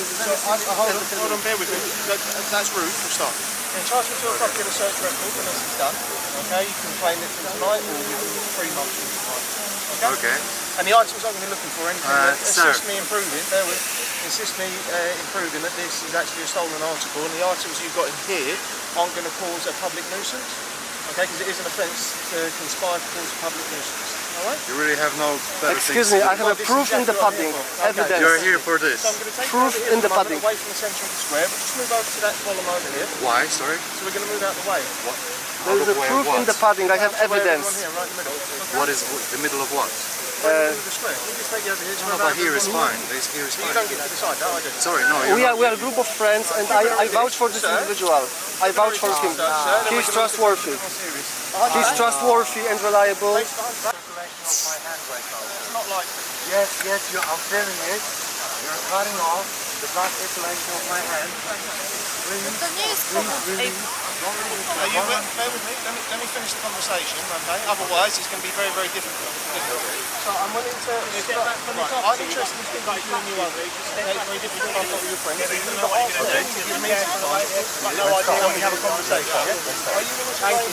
Hold on, bear with me. That's rude for a start. Yeah, charge me to a copy of the search record when this is done. Okay, you can claim it from tonight or within 3 months from tonight. Okay? And the items I'm going to be looking for, anything that assists me improving, improving that this is actually a stolen article, and the items you've got in here aren't going to cause a public nuisance. Okay, because it is an offence to conspire to cause a public nuisance. Alright? You really have no better Excuse me, I have a proof in the pudding. Evidence. You're here for this. So I'm going to take Proof in the pudding. away from the centre of the square. We'll just move over to that column over here. Why? Sorry? So we're going to move out the way. What? There is a proof in the pudding. I have evidence. Here, right in the middle. Okay? What is the middle of what? The square. We'll just take you over here. No, but here is fine. Here is You fine. don't get to decide that, I do. Sorry, no. We are a group of friends, and I vouch for this individual. I vouch for him. He's trustworthy. He's trustworthy and reliable. It's not like Yes, I'm feeling it. You're cutting off the blood circulation of my hand. The news probably. bear with me. Let me finish the conversation, okay? Otherwise, it's going to be very, very difficult. So I'm willing to. I'm interested in speaking to you and you others. Okay, it's very difficult. I'm not with your friends. You've got to give me some time. No idea when we have a conversation. Are you willing to play here?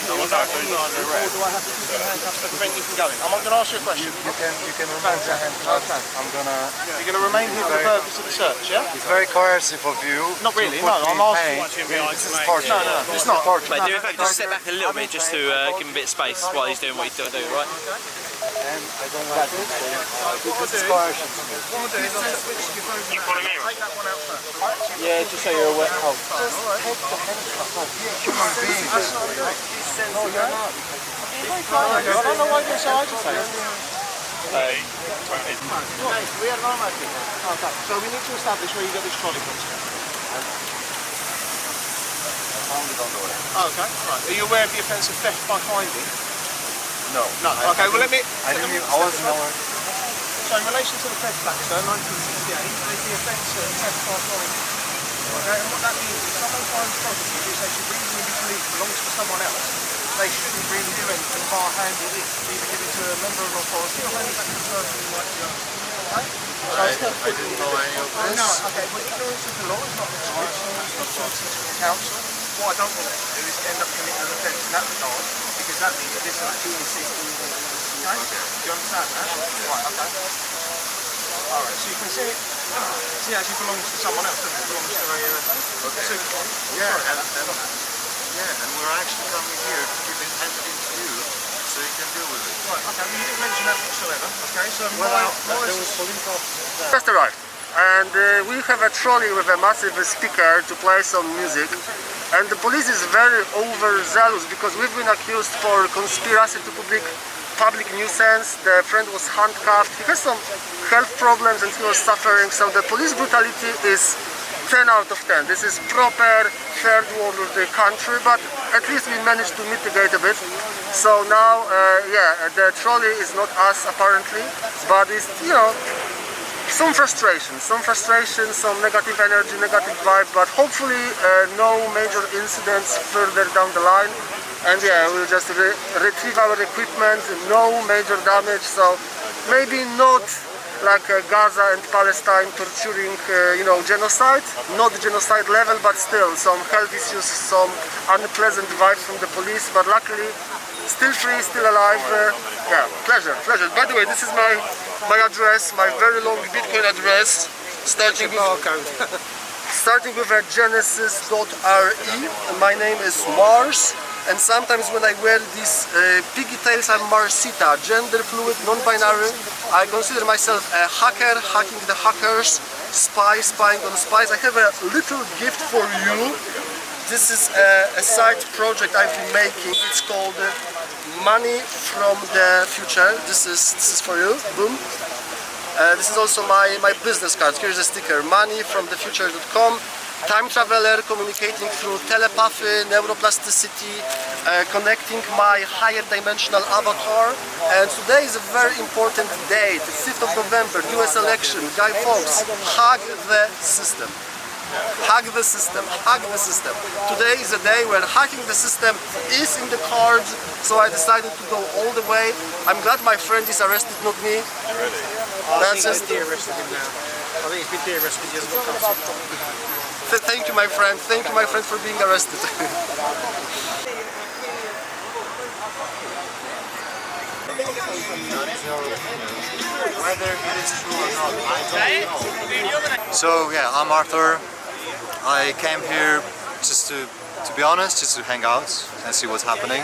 Or do I have to keep your handcuffs to prevent you from going? I'm going to ask you a question. You can remain your handcuffs. You're going to remain here for the purpose of the search, yeah? It's very coercive of you. Not really. No, I'm asking. This is torture. No, it's not. Mate, do in fact just step back a little bit just to give him a bit of space while he's doing what he's got to do, right? And I don't like this. This is coercion to me. You follow me, right? Take that one out first. Yeah, just so you're aware. Oh. Just take the handcuffs off. Human being. No, you're not. I don't know why you're so agitated. We are normal people. Okay, so we need to establish where you got this trolley from. Okay, right. Are you aware of the offence of theft by finding? No. No. Okay, well let me... I wasn't aware. So in relation to the theft tax, 1968, there's the offence of theft by finding. Okay, and what that means is someone finds property which they should reasonably believe belongs to someone else. They shouldn't really do anything bar hand it in, either give it to a member of authority or hand it back to the person who might be owning it. Okay? I didn't know any of this. No, okay, well ignorance of the law is not an excuse, it's not substance from counsel. What I don't want to do is end up committing an offence in that regard, because that means that this is being assisted. Okay? Do you understand that? Right, okay. Alright, so you can see it actually belongs to someone else, doesn't it? It belongs to a supervisor. Yeah, and we're actually coming here to give it handed in to you so you can deal with it. Right, okay, well you didn't mention that whatsoever. Okay, so There was police officers. Just arrived, and we have a trolley with a massive speaker to play some music, and the police is very overzealous because we've been accused for conspiracy to public nuisance. The friend was handcuffed, he has some health problems and he was suffering, so the police brutality is 10 out of 10. This is proper third world of the country, but at least we managed to mitigate a bit. So now, the trolley is not us apparently, but it's, some frustration, some negative energy, negative vibe, but hopefully no major incidents further down the line. And yeah, we'll just retrieve our equipment, no major damage, so maybe not like Gaza and Palestine torturing, genocide, not genocide level, but still some health issues, some unpleasant vibes from the police, but luckily still free, still alive. Pleasure. By the way, this is my address, my very long Bitcoin address, starting with a genesis.re. My name is Mars, and sometimes when I wear these pigtails, I'm Marsita, gender fluid, non-binary. I consider myself a hacker, hacking the hackers, spying on spies. I have a little gift for you. This is a side project I've been making. It's called Money from the Future. This is for you. Boom. This is also my business card. Here's a sticker. moneyfromthefuture.com. Time traveler, communicating through telepathy, neuroplasticity, connecting my higher dimensional avatar. And today is a very important day, the 5th of November, US election. Guy Fawkes, hug the system. Hug the system, hug the system. Today is a day where hacking the system is in the cards, so I decided to go all the way. I'm glad my friend is arrested, not me. That's just arrested him now. I think he's been de-arrested. He hasn't got custody. Thank you, my friend. Thank you, my friend, for being arrested. Whether it is true or not, I don't know. So yeah, I'm Arthur. I came here just to be honest, just to hang out and see what's happening.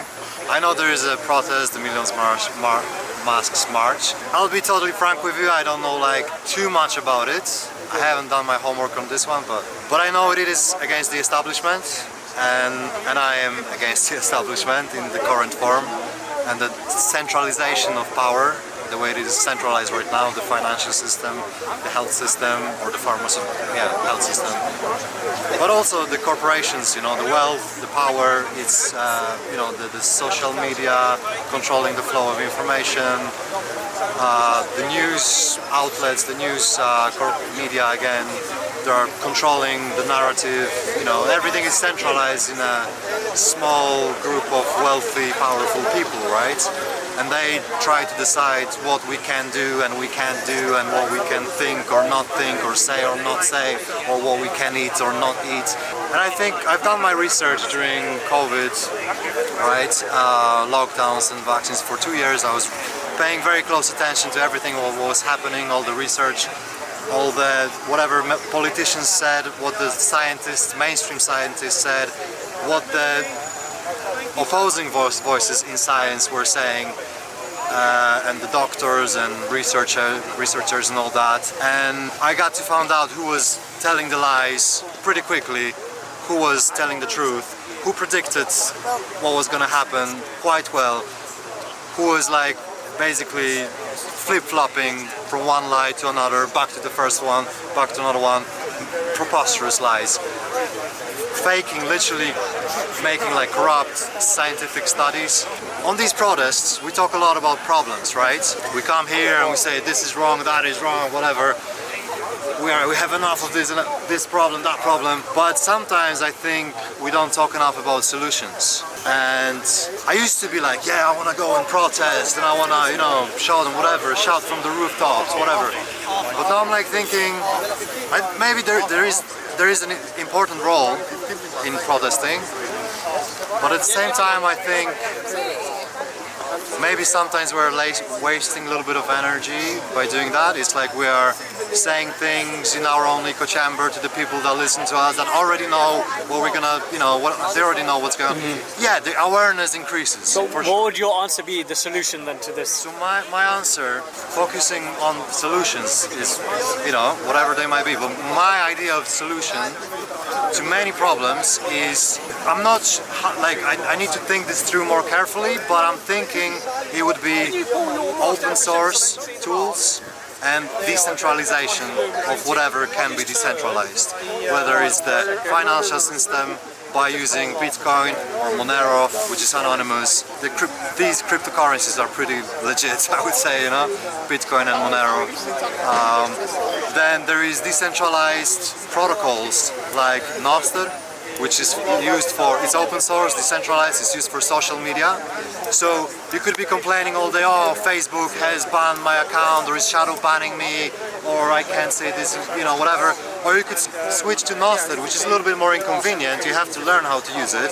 I know there is a protest, the Millions Masks March. I'll be totally frank with you, I don't know like too much about it. I haven't done my homework on this one, but I know it is against the establishment, and I am against the establishment in the current form, and the centralization of power, the way it is centralized right now, the financial system, the health system, or the health system. But also the corporations, you know, the wealth, the power, it's, you know, the social media controlling the flow of information, the news outlets, the news media again, they're controlling the narrative, you know, everything is centralized in a small group of wealthy, powerful people, right? And they try to decide what we can do and we can't do, and what we can think or not think, or say or not say, or what we can eat or not eat. And I think I've done my research during COVID, right? Lockdowns and vaccines for 2 years. I was paying very close attention to everything what was happening, all the research, all the whatever politicians said, what the scientists, mainstream scientists said, what the opposing voices in science were saying, and the doctors and researchers and all that. And I got to find out who was telling the lies pretty quickly, who was telling the truth, who predicted what was going to happen quite well, who was like basically flip-flopping from one lie to another, back to the first one, back to another one, preposterous lies. Faking, literally making like corrupt scientific studies. On these protests, we talk a lot about problems, right? We come here and we say this is wrong, that is wrong, whatever. We have enough of this problem, that problem. But sometimes I think we don't talk enough about solutions. And I used to be like, yeah, I want to go and protest, and I want to, you know, shout and whatever, shout from the rooftops, whatever. But now I'm like thinking, maybe there is an important role in protesting, but at the same time I think maybe sometimes we're wasting a little bit of energy by doing that. It's like we are saying things in our own echo chamber to the people that listen to us that already know what we're gonna, you know, they already know what's going on. Yeah, the awareness increases. So what would your answer be, the solution then to this? So my answer, focusing on solutions, is, you know, whatever they might be, but my idea of solution to many problems is, I'm not, like, I need to think this through more carefully, but I'm thinking it would be open source tools and decentralization of whatever can be decentralized, whether it's the financial system by using Bitcoin or Monero, which is anonymous. These cryptocurrencies are pretty legit, I would say, you know, Bitcoin and Monero. Then there is decentralized protocols like Nostr, which is used for, it's open source, decentralized, it's used for social media. So you could be complaining all day, oh, Facebook has banned my account, or is shadow banning me, or I can't say this, you know, whatever. Or you could switch to Nostr, which is a little bit more inconvenient, you have to learn how to use it,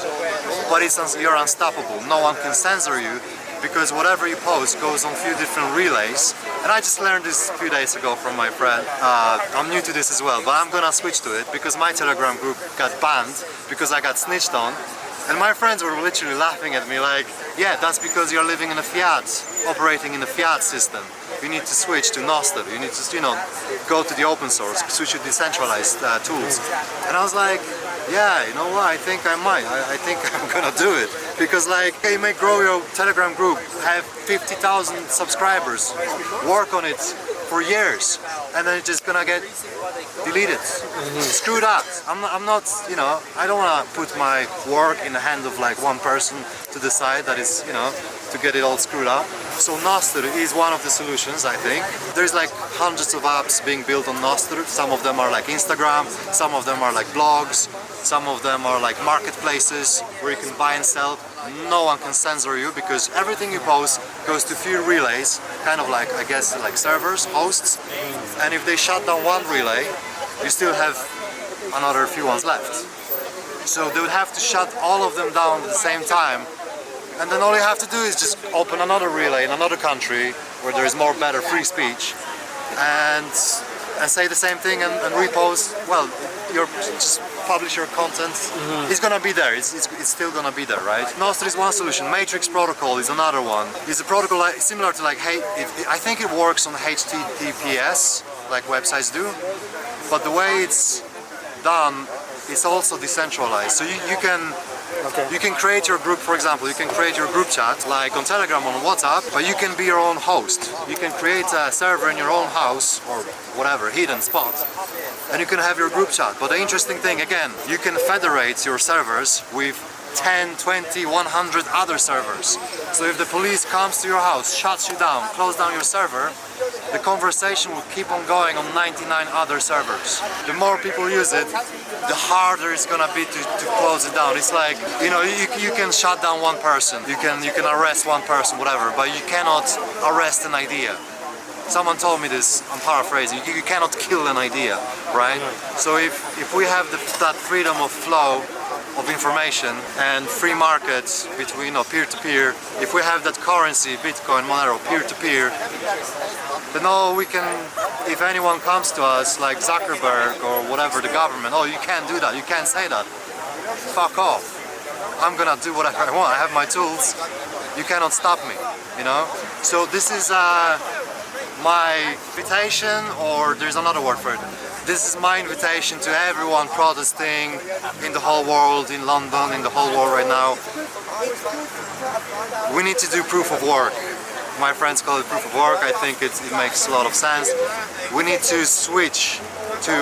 but you're unstoppable, no one can censor you, because whatever you post goes on a few different relays. And I just learned this a few days ago from my friend. I'm new to this as well, but I'm gonna switch to it because my Telegram group got banned because I got snitched on. And my friends were literally laughing at me like, yeah, that's because you're living in a fiat, operating in a fiat system. You need to switch to Nostr, you need to, you know, go to the open source, switch to decentralized tools. And I was like, yeah, you know what, I think I might, I think I'm gonna do it. Because like, you may grow your Telegram group, have 50,000 subscribers, work on it for years, and then it's just gonna get deleted. Screw that. I'm not, you know, I don't wanna put my work in the hand of like one person to decide that it's, you know, to get it all screwed up. So Nostr is one of the solutions, I think. There's like hundreds of apps being built on Nostr. Some of them are like Instagram, some of them are like blogs, some of them are like marketplaces where you can buy and sell no one can censor you because everything you post goes to few relays, kind of like, I guess, like servers, hosts. And if they shut down one relay, you still have another few ones left. So they would have to shut all of them down at the same time. And then all you have to do is just open another relay in another country where there is more better free speech and say the same thing and repost. Well, you're just publish your content. It's gonna be there. It's still gonna be there, right? Nostr is one solution. Matrix protocol is another one. It's a protocol like, similar to like I think it works on HTTPS like websites do, but the way it's done, it's also decentralized. So you can create your group, for example, you can create your group chat like on Telegram, on WhatsApp, but you can be your own host. You can create a server in your own house or whatever, hidden spot, and you can have your group chat. But the interesting thing, again, you can federate your servers with 10, 20, 100 other servers. So if the police comes to your house, shuts you down, close down your server, the conversation will keep on going on 99 other servers. The more people use it, the harder it's gonna be to close it down. It's like, you know, you can shut down one person, you can arrest one person, whatever, but you cannot arrest an idea. Someone told me this, I'm paraphrasing, you cannot kill an idea, right? So if we have that freedom of flow of information and free markets between, you know, peer-to-peer, if we have that currency, Bitcoin, Monero, peer-to-peer, then we can, if anyone comes to us like Zuckerberg or whatever, the government, you can't do that, you can't say that, fuck off, I'm gonna do whatever I want, I have my tools, you cannot stop me, you know? So this is my invitation, or there's another word for it. This is my invitation to everyone protesting in the whole world, in London, in the whole world right now. We need to do proof of work. My friends call it proof of work. I think it makes a lot of sense. We need to switch to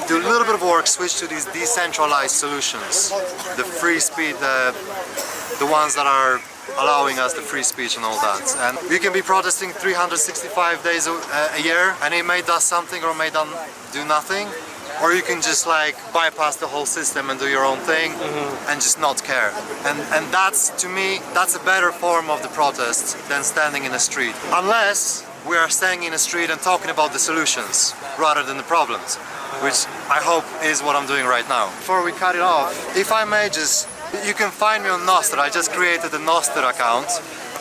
do a little bit of work, switch to these decentralized solutions. The free speech, the ones that are allowing us the free speech and all that. And you can be protesting 365 days a year and it may do something or may do nothing, or you can just like bypass the whole system and do your own thing and just not care. And that's, to me, that's a better form of the protest than standing in the street. Unless we are standing in the street and talking about the solutions rather than the problems, which I hope is what I'm doing right now. Before we cut it off, if I may just, you can find me on Nostr. I just created a Nostr account,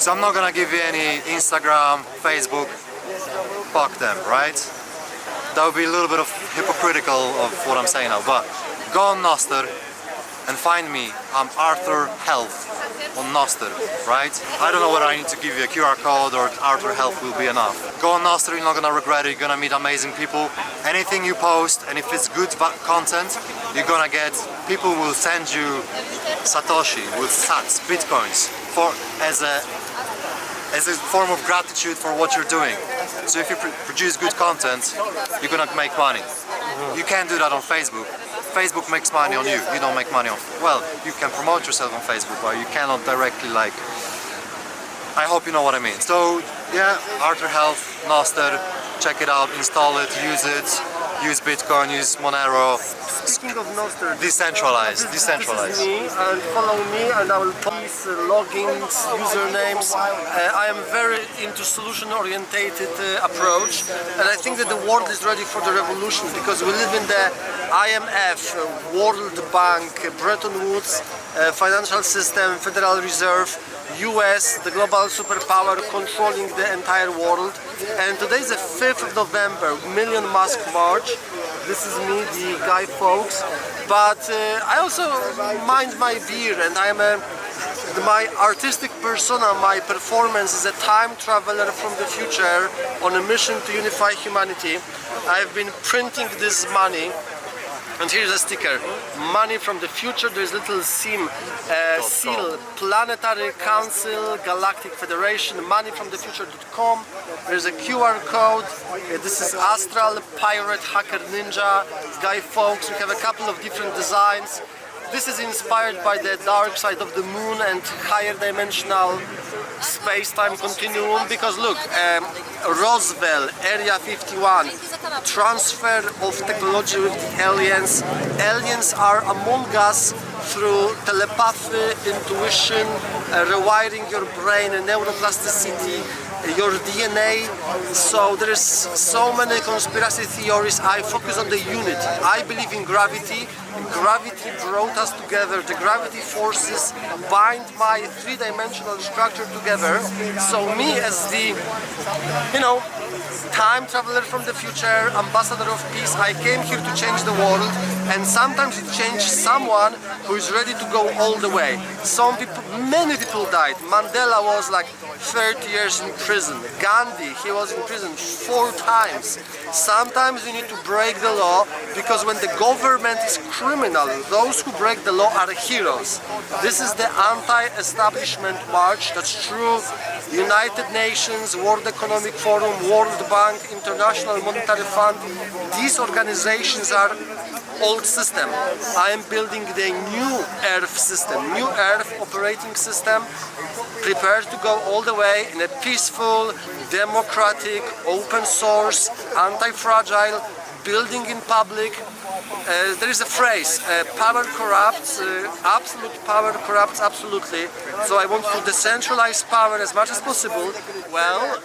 so I'm not gonna give you any Instagram, Facebook, fuck them, right? That would be a little bit of hypocritical of what I'm saying now, but go on Nostr and find me. I'm Arthur Health on Nostr, right? I don't know whether I need to give you a QR code or Arthur Health will be enough. Go on Nostr, you're not gonna regret it, you're gonna meet amazing people. Anything you post, and if it's good content, you're gonna get, people will send you Satoshi with sats, bitcoins, as a form of gratitude for what you're doing. So if you produce good content, you're gonna make money. You can't do that on Facebook. Facebook makes money on you, you don't make money on, well, you can promote yourself on Facebook, but you cannot directly like, I hope you know what I mean. So yeah, Arthur Health, Nostr, check it out, install it, use Bitcoin, use Monero. Speaking of Nostr, Decentralized. This is me, and follow me, and I will post logins, usernames. I am very into solution-orientated approach, and I think that the world is ready for the revolution because we live in the IMF, World Bank, Bretton Woods, financial system, Federal Reserve, US, the global superpower controlling the entire world. And today is the 5th of November, Million Mask March. This is me, the Guy Fawkes. But I also mind my beer, and I am my artistic persona, my performance is a time traveler from the future on a mission to unify humanity. I've been printing this money. And here's a sticker, money from the future. There's a little seal, Planetary Council, Galactic Federation, moneyfromthefuture.com. There's a QR code. This is Astral, Pirate, Hacker, Ninja, Guy Fawkes. We have a couple of different designs. This is inspired by the dark side of the moon and higher dimensional space-time continuum, because look, Roswell, Area 51, transfer of technology with the aliens. Aliens are among us through telepathy, intuition, rewiring your brain, neuroplasticity, your DNA. So there is so many conspiracy theories. I focus on the unity. I believe in gravity. Gravity brought us together. The gravity forces bind my three-dimensional structure together. So me as the, time traveler from the future, ambassador of peace, I came here to change the world, and sometimes it changes someone who is ready to go all the way. Some people, many people died. Mandela was like 30 years in prison. Gandhi, he was in prison 4 times. Sometimes you need to break the law, because when the government is criminal, those who break the law are heroes. This is the anti-establishment march. That's true. United Nations, World Economic Forum, World Bank, International Monetary Fund, these organizations are old system. I am building the new Earth system, new Earth operating system, prepared to go all the way in a peaceful, democratic, open source, anti-fragile, building in public. There is a phrase, power corrupts, absolute power corrupts absolutely. So I want to decentralize power as much as possible. Well,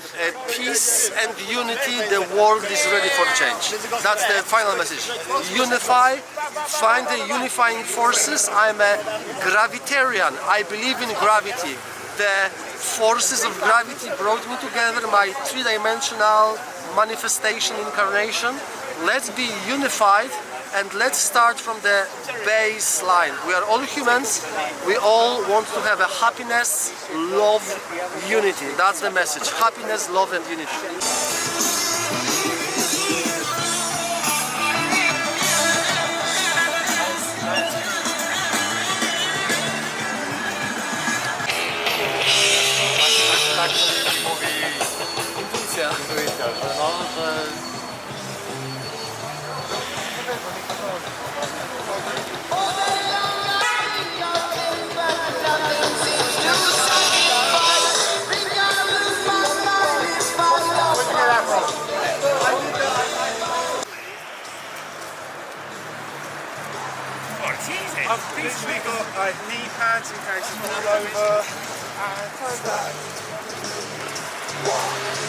peace and unity, the world is ready for change. That's the final message. Unify, find the unifying forces. I'm a gravitarian. I believe in gravity. The forces of gravity brought me together, my three-dimensional manifestation incarnation. Let's be unified, and let's start from the baseline. We are all humans. We all want to have a happiness, love, unity. That's the message. Happiness, love, and unity. We've got knee pads in case you fall over.